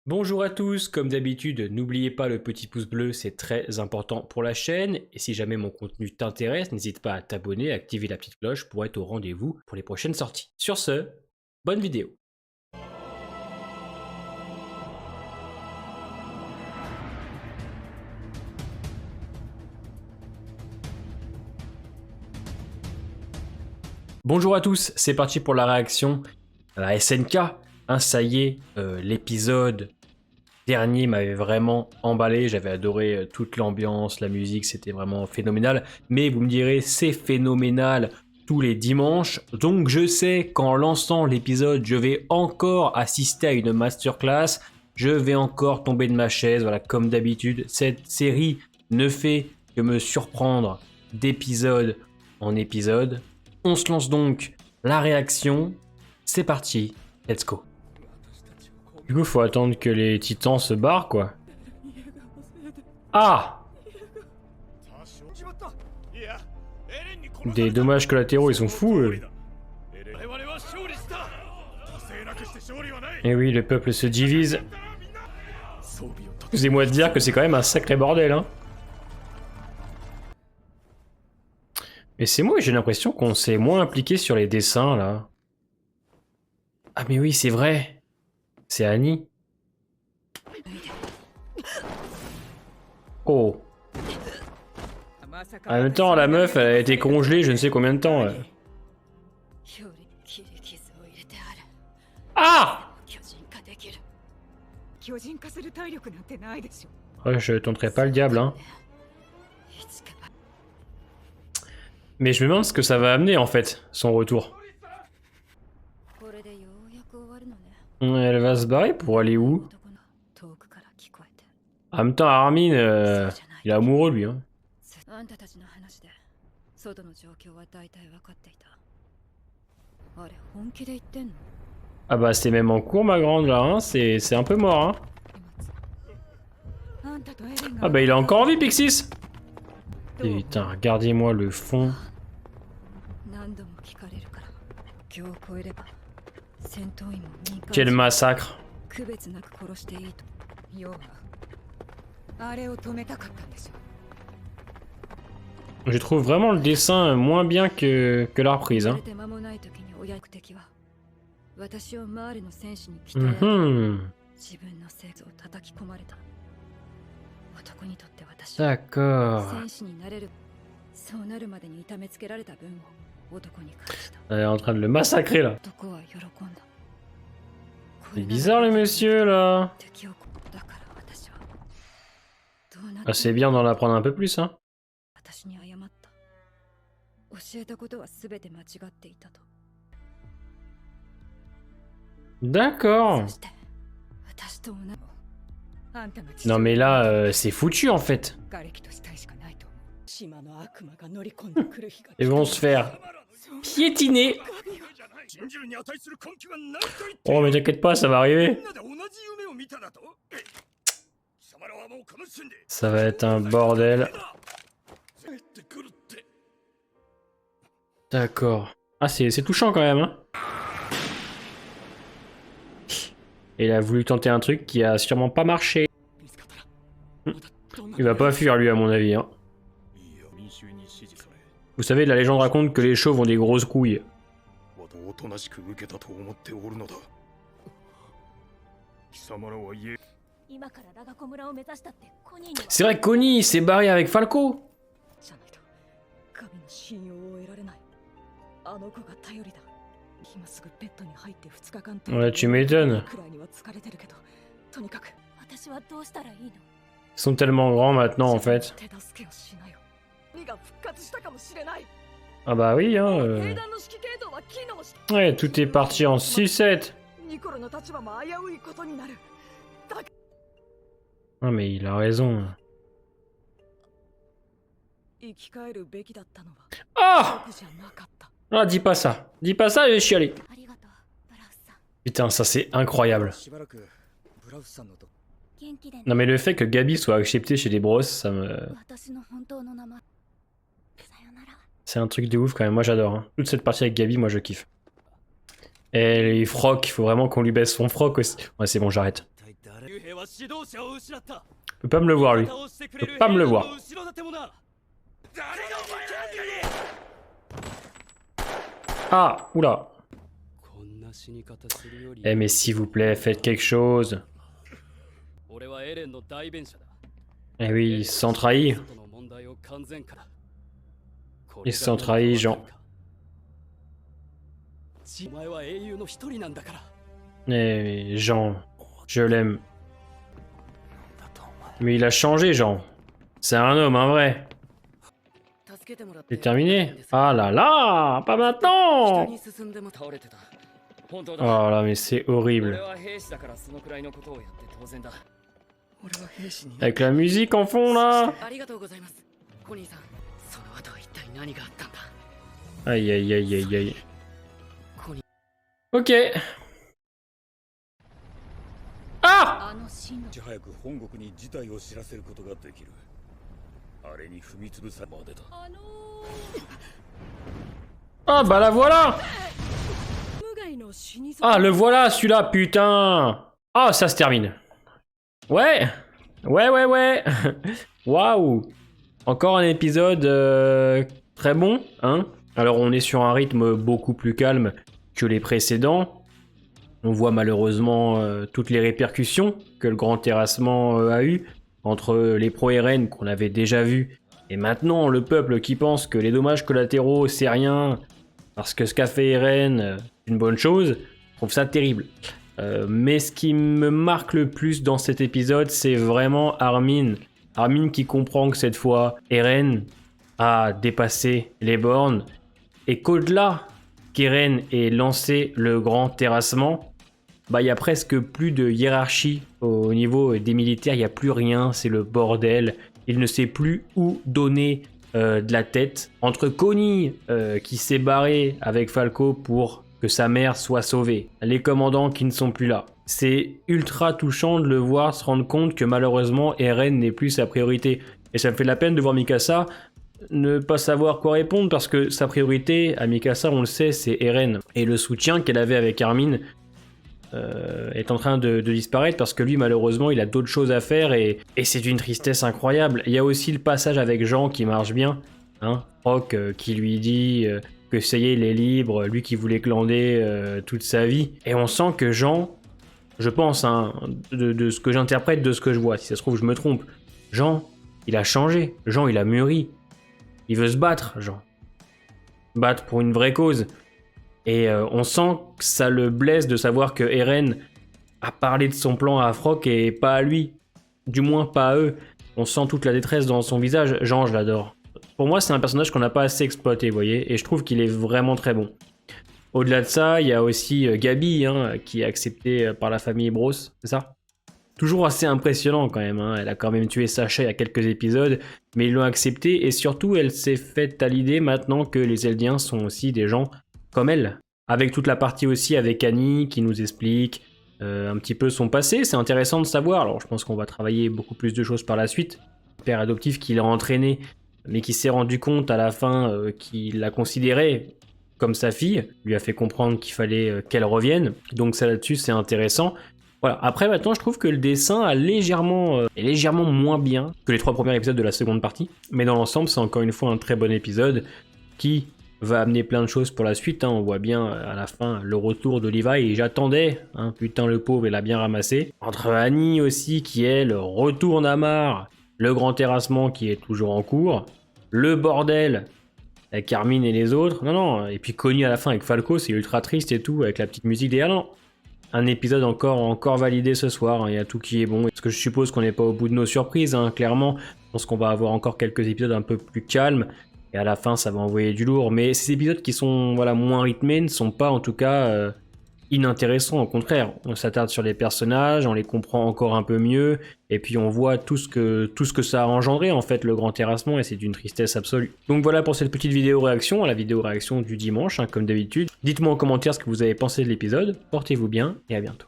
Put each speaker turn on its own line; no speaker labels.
Bonjour à tous, comme d'habitude, n'oubliez pas le petit pouce bleu, c'est très important pour la chaîne. Et si jamais mon contenu t'intéresse, n'hésite pas à t'abonner, à activer la petite cloche pour être au rendez-vous pour les prochaines sorties. Sur ce, bonne vidéo. Bonjour à tous, c'est parti pour la réaction à la SNK. Ça y est, l'épisode dernier m'avait vraiment emballé, j'avais adoré toute l'ambiance, la musique, c'était vraiment phénoménal. Mais vous me direz, c'est phénoménal tous les dimanches, donc je sais qu'en lançant l'épisode, je vais encore assister à une masterclass, je vais encore tomber de ma chaise, voilà, comme d'habitude. Cette série ne fait que me surprendre d'épisode en épisode. On se lance donc la réaction, c'est parti, let's go. Du coup, faut attendre que les titans se barrent, quoi. Ah! Des dommages collatéraux, ils sont fous, eux. Et oui, le peuple se divise. Excusez-moi de dire que c'est quand même un sacré bordel, hein. Mais c'est moi, j'ai l'impression qu'on s'est moins impliqué sur les dessins, là. Ah mais oui, c'est vrai. C'est Annie. Oh. En même temps, la meuf, elle a été congelée je ne sais combien de temps. Ah! Ouais, je tenterai pas le diable, hein. Mais je me demande ce que ça va amener, en fait, son retour. Elle va se barrer pour aller où? En même temps, Armin, il est amoureux, lui, hein. Ah bah c'est même en cours, ma grande, là, hein. C'est un peu mort, hein. Ah bah il a encore envie, Pixis. Putain, regardez-moi le fond. Quel massacre. Je trouve vraiment le dessin moins bien que la reprise, hein. D'accord. Elle est en train de le massacrer, là. C'est bizarre, le monsieur, là. Ah, c'est bien d'en apprendre un peu plus, hein. D'accord. Non mais là, c'est foutu en fait. Ils vont se faire piétiner. Oh mais t'inquiète pas, ça va arriver. Ça va être un bordel. D'accord. Ah c'est touchant quand même, hein. Il a voulu tenter un truc qui a sûrement pas marché. Il va pas fuir lui à mon avis, hein. Vous savez, la légende raconte que les chauves ont des grosses couilles. C'est vrai que Connie s'est barré avec Falco. Ouais, tu m'étonnes. Ils sont tellement grands maintenant en fait. Ah bah oui, hein. Ouais, tout est parti en sucette. Non mais il a raison. Ah! Ah, dis pas ça. Dis pas ça, je vais chialer. Putain, ça c'est incroyable. Non mais le fait que Gabi soit acceptée chez les Bros, ça me... C'est un truc de ouf quand même, moi j'adore. Hein. Toute cette partie avec Gabi, moi je kiffe. Et les frocs, il faut vraiment qu'on lui baisse son froc aussi. Ouais, c'est bon, j'arrête. Peut pas me le voir lui. Peut pas me le voir. Ah, oula. Eh mais s'il vous plaît, faites quelque chose. Eh oui, ils se sont trahis. Ils se sont trahis, Jean. Eh Jean, je l'aime. Mais il a changé, Jean. C'est un homme, un vrai. C'est terminé? Ah là là, pas maintenant! Oh là, mais c'est horrible. Avec la musique en fond là. Aïe aïe aïe aïe aïe. Ok. Ah! Ah bah la voilà! Ah le voilà celui-là, putain! Ah ça se termine. Ouais! Ouais. Waouh! Encore un épisode très bon, hein? Alors on est sur un rythme beaucoup plus calme que les précédents. On voit malheureusement toutes les répercussions que le grand terrassement a eu entre les pro-RN qu'on avait déjà vus et maintenant le peuple qui pense que les dommages collatéraux c'est rien parce que ce qu'a fait RN c'est une bonne chose. Je trouve ça terrible. Mais ce qui me marque le plus dans cet épisode, c'est vraiment Armin. Armin qui comprend que cette fois, RN a dépassé les bornes et qu'au-delà qu'Eren ait lancé le grand terrassement, bah il y a presque plus de hiérarchie au niveau des militaires, il n'y a plus rien, c'est le bordel. Il ne sait plus où donner de la tête. Entre Connie qui s'est barré avec Falco pour que sa mère soit sauvée, les commandants qui ne sont plus là. C'est ultra touchant de le voir se rendre compte que malheureusement Eren n'est plus sa priorité. Et ça me fait de la peine de voir Mikasa ne pas savoir quoi répondre parce que sa priorité à Mikasa, on le sait, c'est Eren. Et le soutien qu'elle avait avec Armin est en train de disparaître parce que lui malheureusement il a d'autres choses à faire et c'est d'une tristesse incroyable. Il y a aussi le passage avec Jean qui marche bien, hein, Rock qui lui dit que ça y est il est libre, lui qui voulait glander toute sa vie. Et on sent que Jean, je pense hein, de ce que j'interprète, de ce que je vois, si ça se trouve je me trompe, Jean il a changé, Jean il a mûri, il veut se battre Jean, battre pour une vraie cause. Et on sent que ça le blesse de savoir que Eren a parlé de son plan à Afroc et pas à lui. Du moins pas à eux. On sent toute la détresse dans son visage. Jean, je l'adore. Pour moi, c'est un personnage qu'on n'a pas assez exploité, vous voyez. Et je trouve qu'il est vraiment très bon. Au-delà de ça, il y a aussi Gabi, hein, qui est acceptée par la famille Bros, c'est ça? Toujours assez impressionnant quand même, hein. Elle a quand même tué Sacha il y a quelques épisodes, mais ils l'ont acceptée et surtout elle s'est faite à l'idée maintenant que les Eldiens sont aussi des gens comme elle. Avec toute la partie aussi avec Annie qui nous explique un petit peu son passé, c'est intéressant de savoir. Alors je pense qu'on va travailler beaucoup plus de choses par la suite. Le père adoptif qui l'a entraîné, mais qui s'est rendu compte à la fin qu'il la considérait comme sa fille, lui a fait comprendre qu'il fallait qu'elle revienne. Donc ça là-dessus c'est intéressant. Voilà. Après maintenant je trouve que le dessin est légèrement moins bien que les 3 premiers épisodes de la seconde partie. Mais dans l'ensemble c'est encore une fois un très bon épisode qui va amener plein de choses pour la suite, hein. On voit bien à la fin le retour de Levi et j'attendais, hein, putain le pauvre il a bien ramassé. Entre Annie aussi qui elle retourne à Mar, le grand terrassement qui est toujours en cours, le bordel avec Armin et les autres, non, et puis Connie à la fin avec Falco, c'est ultra triste et tout, avec la petite musique derrière, non. Un épisode encore validé ce soir, hein. Il y a tout qui est bon, parce que je suppose qu'on n'est pas au bout de nos surprises, hein, clairement, je pense qu'on va avoir encore quelques épisodes un peu plus calmes, et à la fin ça va envoyer du lourd, mais ces épisodes qui sont voilà, moins rythmés ne sont pas en tout cas inintéressants, au contraire, on s'attarde sur les personnages, on les comprend encore un peu mieux, et puis on voit tout ce que ça a engendré en fait le grand terrassement, et c'est d'une tristesse absolue. Donc voilà pour cette petite vidéo réaction, la vidéo réaction du dimanche, hein, comme d'habitude. Dites-moi en commentaire ce que vous avez pensé de l'épisode, portez-vous bien, et à bientôt.